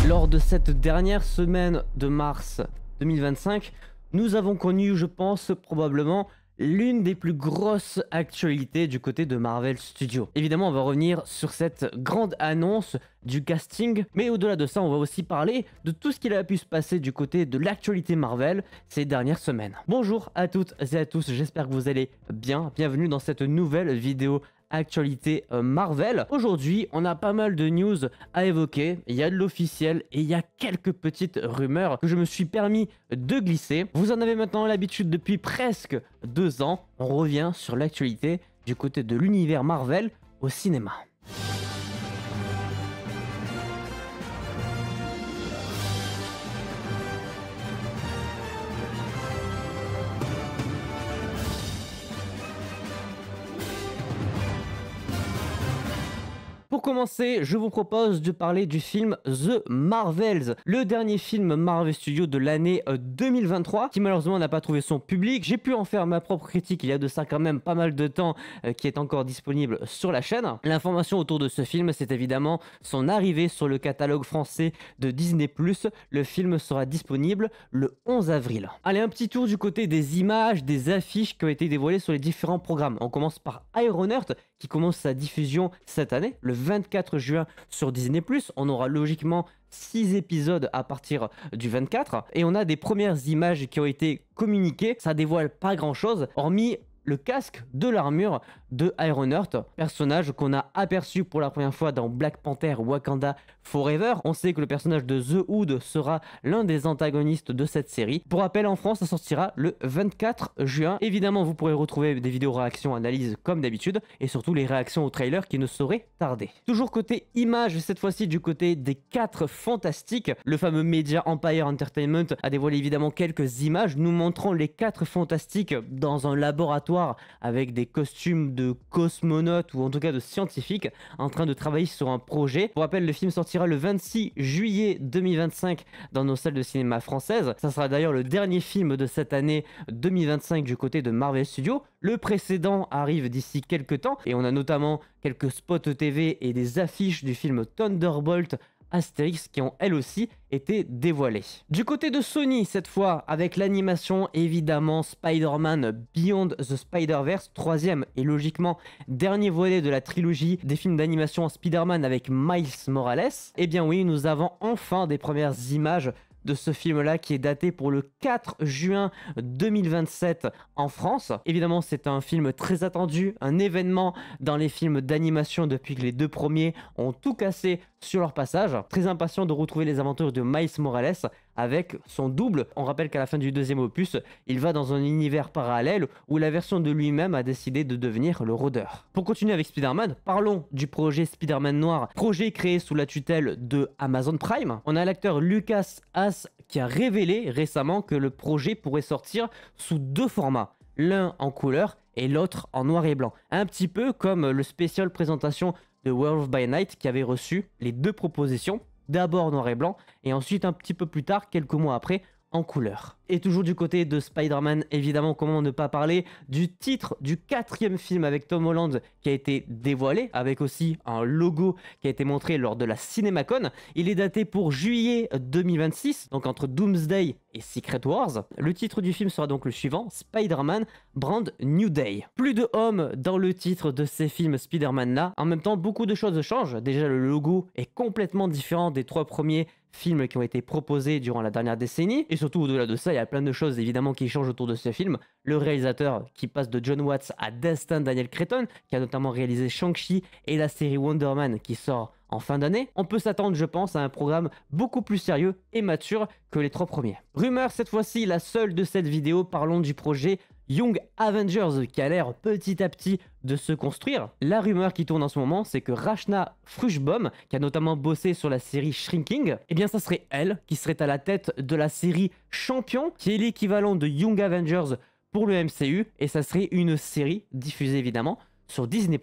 Lors de cette dernière semaine de mars 2025, nous avons connu, je pense, probablement l'une des plus grosses actualités du côté de Marvel Studios. Évidemment, on va revenir sur cette grande annonce du casting, mais au-delà de ça, on va aussi parler de tout ce qu'il a pu se passer du côté de l'actualité Marvel ces dernières semaines. Bonjour à toutes et à tous, j'espère que vous allez bien. Bienvenue dans cette nouvelle vidéo actualité Marvel. Aujourd'hui, on a pas mal de news à évoquer, il y a de l'officiel et il y a quelques petites rumeurs que je me suis permis de glisser. Vous en avez maintenant l'habitude depuis presque 2 ans. On revient sur l'actualité du côté de l'univers Marvel au cinéma. Pour commencer, je vous propose de parler du film The Marvels, le dernier film Marvel Studios de l'année 2023, qui malheureusement n'a pas trouvé son public. J'ai pu en faire ma propre critique il y a de ça quand même pas mal de temps, qui est encore disponible sur la chaîne. L'information autour de ce film, c'est évidemment son arrivée sur le catalogue français de Disney+. Le film sera disponible le 11 avril. Allez, un petit tour du côté des images, des affiches qui ont été dévoilées sur les différents programmes. On commence par Ironheart, qui commence sa diffusion cette année, le 24 juin sur Disney+. On aura logiquement 6 épisodes à partir du 24. Et on a des premières images qui ont été communiquées. Ça dévoile pas grand-chose, hormis le casque de l'armure de Ironheart, personnage qu'on a aperçu pour la première fois dans Black Panther Wakanda Forever. On sait que le personnage de The Hood sera l'un des antagonistes de cette série. Pour rappel, en France, ça sortira le 24 juin. Évidemment, vous pourrez retrouver des vidéos réactions, analyses comme d'habitude, et surtout les réactions au trailer qui ne sauraient tarder. Toujours côté images, cette fois-ci du côté des 4 Fantastiques, le fameux Media Empire Entertainment a dévoilé évidemment quelques images nous montrant les 4 Fantastiques dans un laboratoire avec des costumes de cosmonautes ou en tout cas de scientifiques en train de travailler sur un projet. Pour rappel, le film sortira le 26 juillet 2025 dans nos salles de cinéma françaises. Ça sera d'ailleurs le dernier film de cette année 2025 du côté de Marvel Studios. Le précédent arrive d'ici quelques temps et on a notamment quelques spots TV et des affiches du film Thunderbolt Astérix qui ont elles aussi été dévoilées. Du côté de Sony, cette fois, avec l'animation évidemment Spider-Man Beyond the Spider-Verse, troisième et logiquement dernier volet de la trilogie des films d'animation Spider-Man avec Miles Morales. Eh bien oui, nous avons enfin des premières images de ce film-là qui est daté pour le 4 juin 2027 en France. Évidemment, c'est un film très attendu, un événement dans les films d'animation depuis que les 2 premiers ont tout cassé sur leur passage. Très impatient de retrouver les aventures de Miles Morales avec son double. On rappelle qu'à la fin du 2e opus, il va dans un univers parallèle où la version de lui-même a décidé de devenir le rôdeur. Pour continuer avec Spider-Man, parlons du projet Spider-Man Noir, projet créé sous la tutelle de Amazon Prime. On a l'acteur Lucas Haas qui a révélé récemment que le projet pourrait sortir sous 2 formats, l'un en couleur et l'autre en noir et blanc. Un petit peu comme le spécial présentation de Werewolf by Night qui avait reçu les 2 propositions, d'abord noir et blanc et ensuite un petit peu plus tard, quelques mois après, en couleur. Et toujours du côté de Spider-Man, évidemment, comment ne pas parler du titre du 4e film avec Tom Holland qui a été dévoilé, avec aussi un logo qui a été montré lors de la CinemaCon. Il est daté pour juillet 2026, donc entre Doomsday et Secret Wars. Le titre du film sera donc le suivant, Spider-Man Brand New Day. Plus de hommes dans le titre de ces films Spider-Man là. En même temps, beaucoup de choses changent. Déjà, le logo est complètement différent des 3 premiers films qui ont été proposés durant la dernière décennie. Et surtout, au-delà de ça, il y a plein de choses évidemment qui changent autour de ce film. Le réalisateur qui passe de John Watts à Destin Daniel Cretton, qui a notamment réalisé Shang-Chi et la série Wonder Man qui sort en fin d'année. On peut s'attendre, je pense, à un programme beaucoup plus sérieux et mature que les 3 premiers. Rumeur, cette fois-ci, la seule de cette vidéo, parlons du projet Young Avengers qui a l'air petit à petit de se construire. La rumeur qui tourne en ce moment, c'est que Rachna Frushbaum, qui a notamment bossé sur la série Shrinking, eh bien ça serait elle qui serait à la tête de la série Champion, qui est l'équivalent de Young Avengers pour le MCU, et ça serait une série diffusée évidemment sur Disney+.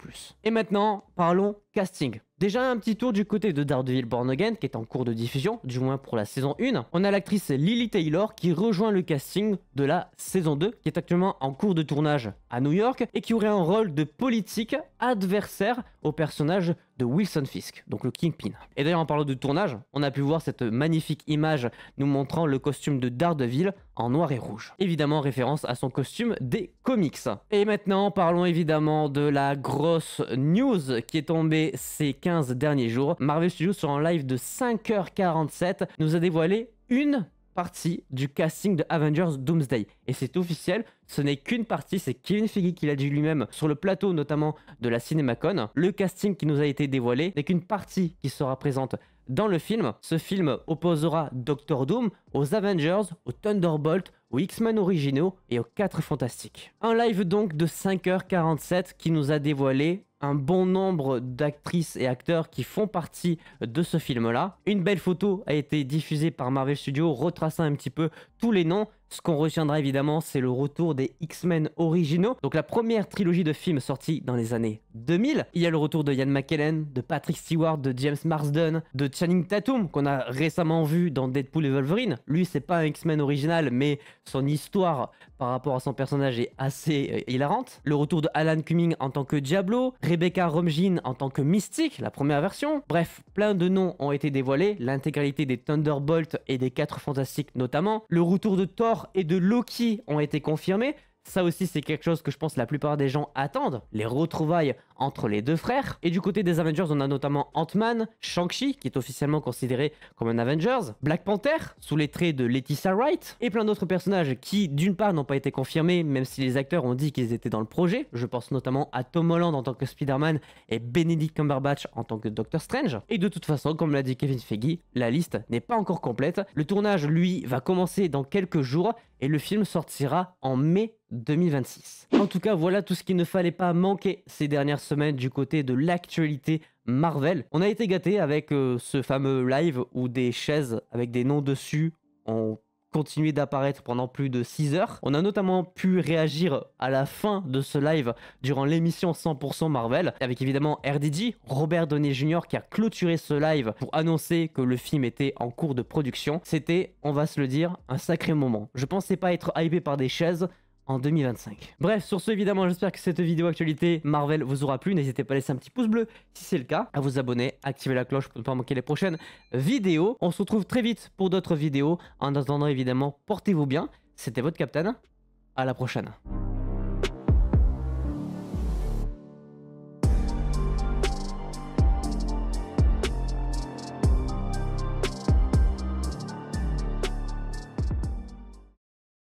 Et maintenant, parlons casting. Déjà un petit tour du côté de Daredevil Born Again qui est en cours de diffusion, du moins pour la saison 1. On a l'actrice Lily Taylor qui rejoint le casting de la saison 2 qui est actuellement en cours de tournage à New York et qui aurait un rôle de politique adversaire au personnage de Wilson Fisk, donc le Kingpin. Et d'ailleurs en parlant de tournage, on a pu voir cette magnifique image nous montrant le costume de Daredevil en noir et rouge. Évidemment référence à son costume des comics. Et maintenant parlons évidemment de la grosse news qui est tombée ces 15 derniers jours. Marvel Studios sur un live de 5h47 nous a dévoilé une partie du casting de Avengers Doomsday. Et c'est officiel, ce n'est qu'une partie, c'est Kevin Feige qui l'a dit lui-même sur le plateau notamment de la CinemaCon. Le casting qui nous a été dévoilé n'est qu'une partie qui sera présente dans le film. Ce film opposera Doctor Doom aux Avengers, aux Thunderbolts, aux X-Men originaux et aux 4 Fantastiques. Un live donc de 5h47 qui nous a dévoilé un bon nombre d'actrices et acteurs qui font partie de ce film-là. Une belle photo a été diffusée par Marvel Studios, retraçant un petit peu tous les noms. Ce qu'on retiendra évidemment, c'est le retour des X-Men originaux. Donc la première trilogie de films sortie dans les années 2000. Il y a le retour de Ian McKellen, de Patrick Stewart, de James Marsden, de Channing Tatum, qu'on a récemment vu dans Deadpool et Wolverine. Lui, c'est pas un X-Men original, mais son histoire par rapport à son personnage est assez hilarante. Le retour de Alan Cumming en tant que Diablo, Rebecca Romijn en tant que Mystique, la première version. Bref, plein de noms ont été dévoilés, l'intégralité des Thunderbolts et des 4 Fantastiques notamment. Le retour de Thor et de Loki ont été confirmés. Ça aussi, c'est quelque chose que je pense la plupart des gens attendent, les retrouvailles entre les deux frères. Et du côté des Avengers, on a notamment Ant-Man, Shang-Chi, qui est officiellement considéré comme un Avengers, Black Panther, sous les traits de Letitia Wright, et plein d'autres personnages qui, d'une part, n'ont pas été confirmés, même si les acteurs ont dit qu'ils étaient dans le projet. Je pense notamment à Tom Holland en tant que Spider-Man et Benedict Cumberbatch en tant que Doctor Strange. Et de toute façon, comme l'a dit Kevin Feige, la liste n'est pas encore complète. Le tournage, lui, va commencer dans quelques jours et le film sortira en mai 2026. En tout cas, voilà tout ce qu'il ne fallait pas manquer ces dernières semaines du côté de l'actualité Marvel. On a été gâtés avec ce fameux live où des chaises avec des noms dessus ont continué d'apparaître pendant plus de 6 heures. On a notamment pu réagir à la fin de ce live durant l'émission 100% Marvel, avec évidemment RDJ, Robert Downey Jr. qui a clôturé ce live pour annoncer que le film était en cours de production. C'était, on va se le dire, un sacré moment. Je pensais pas être hypé par des chaises en 2025. Bref, sur ce, évidemment, j'espère que cette vidéo actualité Marvel vous aura plu. N'hésitez pas à laisser un petit pouce bleu si c'est le cas, à vous abonner, activer la cloche pour ne pas manquer les prochaines vidéos. On se retrouve très vite pour d'autres vidéos. En attendant, évidemment, portez-vous bien. C'était votre Captain. À la prochaine.